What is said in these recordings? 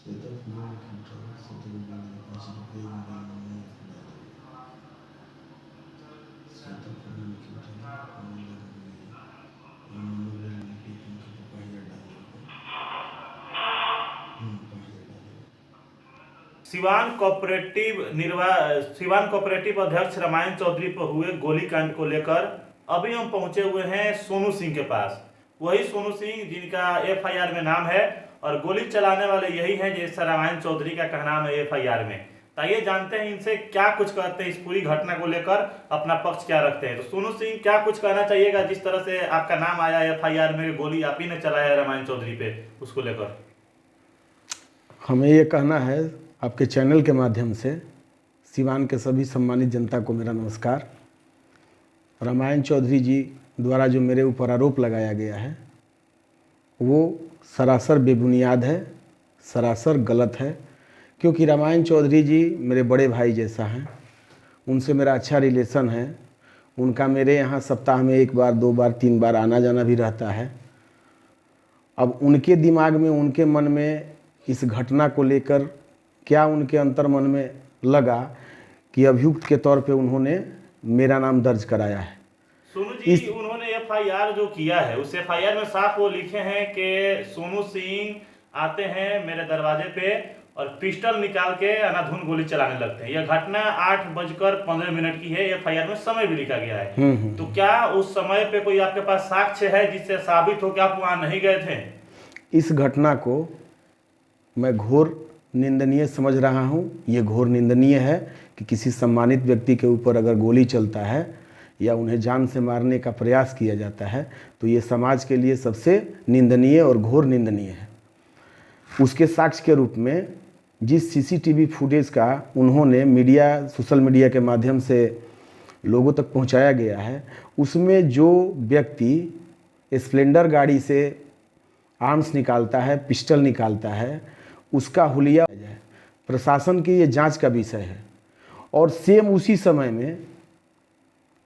State of mind control, setting mind positive being mind. State of mind control, Siwan cooperative अध्यक्ष रामायण चौधरी पर हुए गोलीकांड को लेकर अभी हम पहुंचे हुए हैं सोनू सिंह के पास। वही सोनू सिंह जिनका एफआईआर में नाम है और गोली चलाने वाले यही हैं जैसा रामायण चौधरी का कहना है एफआईआर में। आइए जानते हैं इनसे क्या कुछ कहते हैं, इस पूरी घटना को लेकर अपना पक्ष क्या रखते हैं। तो सोनू सिंह, क्या कुछ कहना चाहिएगा जिस तरह से आपका नाम आया एफआईआर में, गोली आप ही ने चलाया रामायण चौधरी पे, उसको लेकर? हमें ये कहना है आपके चैनल के माध्यम से, सिवान के सभी सम्मानित जनता को मेरा नमस्कार। रामायण चौधरी जी द्वारा जो मेरे ऊपर आरोप लगाया गया है वो सरासर बेबुनियाद है, सरासर गलत है। क्योंकि रामायण चौधरी जी मेरे बड़े भाई जैसा हैं, उनसे मेरा अच्छा रिलेशन है। उनका मेरे यहाँ सप्ताह में 1 बार 2 बार 3 बार आना जाना भी रहता है। अब उनके दिमाग में, उनके मन में इस घटना को लेकर क्या उनके अंतर मन में लगा कि अभियुक्त के तौर पे उन्होंने मेरा नाम दर्ज कराया है। सोनू जी, उन्होंने एफआईआर जो किया है उस एफआईआर में साफ वो लिखे हैं कि सोनू सिंह आते हैं मेरे दरवाजे पे और पिस्टल निकाल के अंधाधुंध गोली चलाने लगते हैं। यह घटना 8:15 की है, एफआईआर में समय भी लिखा गया है। तो क्या उस समय पे कोई आपके पास साक्ष्य है जिससे साबित हो कि आप वहां नहीं गए थे? इस घटना को मैं घोर निंदनीय समझ रहा हूँ। ये घोर निंदनीय है कि किसी सम्मानित व्यक्ति के ऊपर अगर गोली चलता है या उन्हें जान से मारने का प्रयास किया जाता है तो ये समाज के लिए सबसे निंदनीय और घोर निंदनीय है। उसके साक्ष्य के रूप में जिस सीसीटीवी फुटेज का उन्होंने मीडिया, सोशल मीडिया के माध्यम से लोगों तक पहुंचाया गया है, उसमें जो व्यक्ति स्प्लेंडर गाड़ी से आर्म्स निकालता है, पिस्टल निकालता है, उसका हुलिया है। प्रशासन की ये जांच का विषय है। और सेम उसी समय में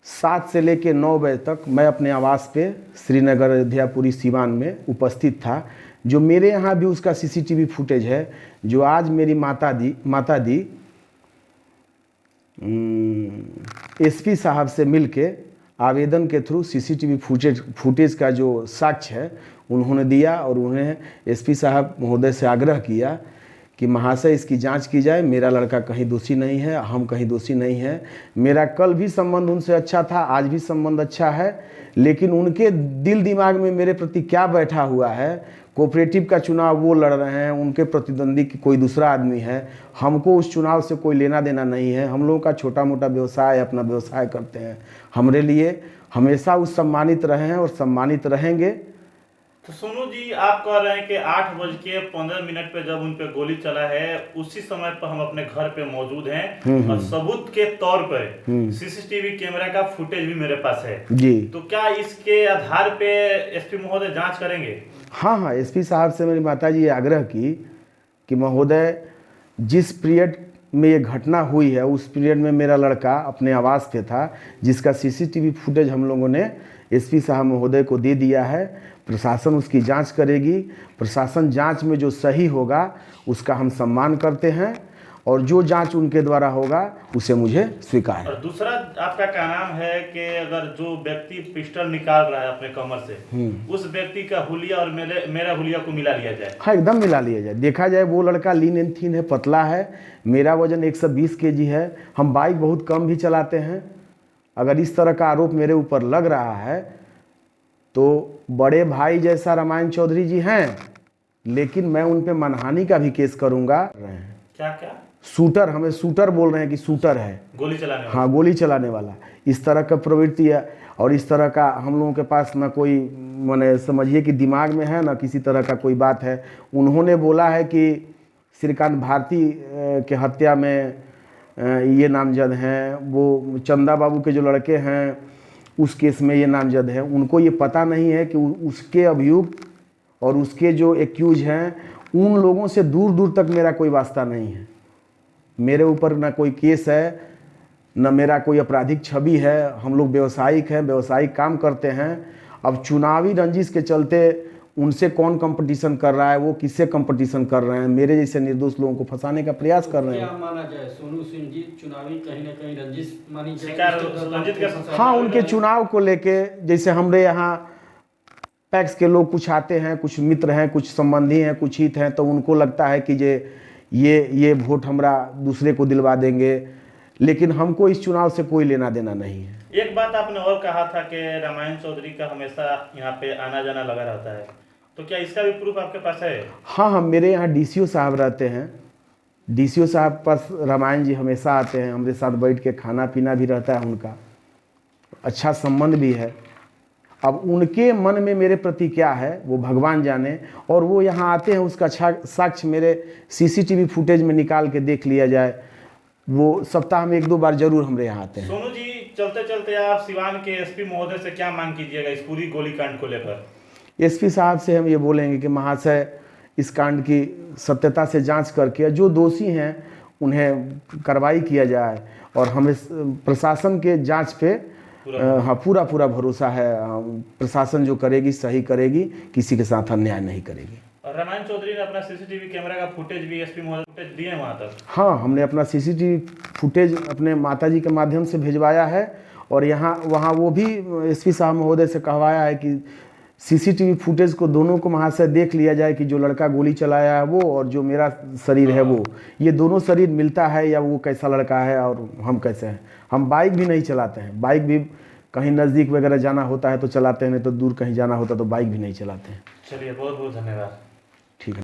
7 से लेकर 9 बजे तक मैं अपने आवास पे श्रीनगर अयोध्यापुरी सिवान में उपस्थित था। जो मेरे यहाँ भी उसका सीसीटीवी फुटेज है, जो आज मेरी माता दी एसपी साहब से मिलके आवेदन के थ्रू सीसीटीवी फुटेज का जो साक्ष्य है उन्होंने दिया और उन्हें एसपी साहब महोदय से आग्रह किया कि महाशय इसकी जांच की जाए। मेरा लड़का कहीं दोषी नहीं है, हम कहीं दोषी नहीं है। मेरा कल भी संबंध उनसे अच्छा था, आज भी संबंध अच्छा है, लेकिन उनके दिल दिमाग में मेरे प्रति क्या बैठा हुआ है। कोऑपरेटिव का चुनाव वो लड़ रहे हैं, उनके प्रतिद्वंदी कोई दूसरा आदमी है। हमको उस चुनाव से कोई लेना देना नहीं है। हम लोगों का छोटा मोटा व्यवसाय, अपना व्यवसाय करते हैं। हमारे लिए हमेशा उस सम्मानित रहे हैं और सम्मानित रहेंगे। तो सोनू जी, आप कह रहे हैं कि 8:15 पे जब उन पे गोली चला है उसी समय पर हम अपने घर पे मौजूद हैं और सबूत के तौर पर सीसीटीवी कैमरा का फुटेज भी मेरे पास है जी। तो क्या इसके आधार पे एसपी महोदय जांच करेंगे? हाँ, एसपी साहब से मेरी माताजी ये आग्रह की कि महोदय, जिस पीरियड में ये घटना हुई है उस पीरियड में मेरा लड़का अपने आवास पे था, जिसका सीसीटीवी फुटेज हम लोगों ने एसपी साहब महोदय को दे दिया है। प्रशासन उसकी जांच करेगी। प्रशासन जांच में जो सही होगा उसका हम सम्मान करते हैं और जो जांच उनके द्वारा होगा उसे मुझे स्वीकार है। और दूसरा आपका क्या नाम है कि अगर जो व्यक्ति पिस्टल निकाल रहा है अपने कमर से, उस व्यक्ति का हुलिया और मेरा हुलिया को मिला लिया जाए? हाँ, एकदम मिला लिया जाए। देखा जाए वो लड़का लीन एंड थीन है, पतला है। मेरा वजन 120 केजी है। हम बाइक बहुत कम भी चलाते हैं। अगर इस तरह का आरोप मेरे ऊपर लग रहा है तो बड़े भाई जैसा रामायण चौधरी जी हैं, लेकिन मैं उन पे मानहानि का भी केस करूंगा। क्या क्या? शूटर, हमें शूटर बोल रहे हैं कि शूटर है, गोली चलाने वाला। हाँ, गोली चलाने वाला। इस तरह का प्रवृत्ति है और इस तरह का हम लोगों के पास ना कोई, माने समझिए कि दिमाग में है ना किसी तरह का कोई बात है। उन्होंने बोला है कि श्रीकांत भारती के हत्या में ये नामजद हैं, वो चंदा बाबू के जो लड़के हैं उस केस में ये नामजद है। उनको ये पता नहीं है कि उसके अभियुक्त और उसके जो एक्यूज हैं उन लोगों से दूर दूर तक मेरा कोई वास्ता नहीं है। मेरे ऊपर ना कोई केस है, न मेरा कोई आपराधिक छवि है। हम लोग व्यवसायिक हैं, व्यवसायिक काम करते हैं। अब चुनावी रंजिश के चलते उनसे कौन कंपटीशन कर रहा है, वो किससे कंपटीशन कर रहे हैं, मेरे जैसे निर्दोष लोगों को फंसाने का प्रयास कर रहे हैं। क्या माना जाए, सोनू सिंह जी चुनावी कहीं ना कहीं रंजिश मानी जाए, शिकार उसके दौरान रंजित कोई का फंसा- हाँ, उनके चुनाव को लेके जैसे हमारे यहाँ पैक्स के लोग कुछ आते हैं, कुछ मित्र हैं, कुछ संबंधी हैं, कुछ हित हैं, तो उनको लगता है कि ये वोट हमरा दूसरे को दिलवा देंगे, लेकिन हमको इस चुनाव से कोई लेना देना नहीं है। एक बात आपने और कहा था कि रामायण चौधरी का हमेशा यहाँ पे आना जाना लगा रहता है, तो क्या इसका भी प्रूफ आपके पास है? हाँ हाँ, मेरे यहाँ डीसीओ साहब रहते हैं, डीसीओ साहब पास रामायण जी हमेशा आते हैं, हमारे साथ बैठ के खाना पीना भी रहता है, उनका अच्छा संबंध भी है। अब उनके मन में मेरे प्रति क्या है वो भगवान जाने, और वो यहाँ आते हैं उसका साक्ष्य मेरे सीसीटीवी फुटेज में निकाल के देख लिया जाए, वो सप्ताह में 1-2 बार जरूर हमारे यहाँ आते हैं। सोनू जी, चलते चलते आप सिवान के एसपी महोदय से क्या मांग कीजिएगा इस पूरी गोलीकांड को लेकर? एसपी साहब से हम ये बोलेंगे कि महाशय, इस कांड की सत्यता से जांच करके जो दोषी हैं उन्हें कार्रवाई किया जाए, और हमें प्रशासन के जांच पे हाँ पूरा भरोसा है। प्रशासन जो करेगी सही करेगी, किसी के साथ अन्याय नहीं करेगी। और रामायण चौधरी ने अपना सीसीटीवी कैमरा का फुटेज भी एसपी महोदय फुटेज दिए हैं वहाँ तक? हाँ, हमने अपना सीसीटीवी फुटेज अपने माताजी के माध्यम से भिजवाया है, और वहाँ वो भी एसपी साहब महोदय से कहवाया है कि सीसीटीवी फुटेज को दोनों को वहाँ से देख लिया जाए कि जो लड़का गोली चलाया है वो और जो मेरा शरीर है वो, ये दोनों शरीर मिलता है या वो कैसा लड़का है और हम कैसे हैं। हम बाइक भी नहीं चलाते हैं, बाइक भी कहीं नज़दीक वगैरह जाना होता है तो चलाते हैं, नहीं तो दूर कहीं जाना होता तो बाइक भी नहीं चलाते हैं। चलिए, बहुत बहुत धन्यवाद।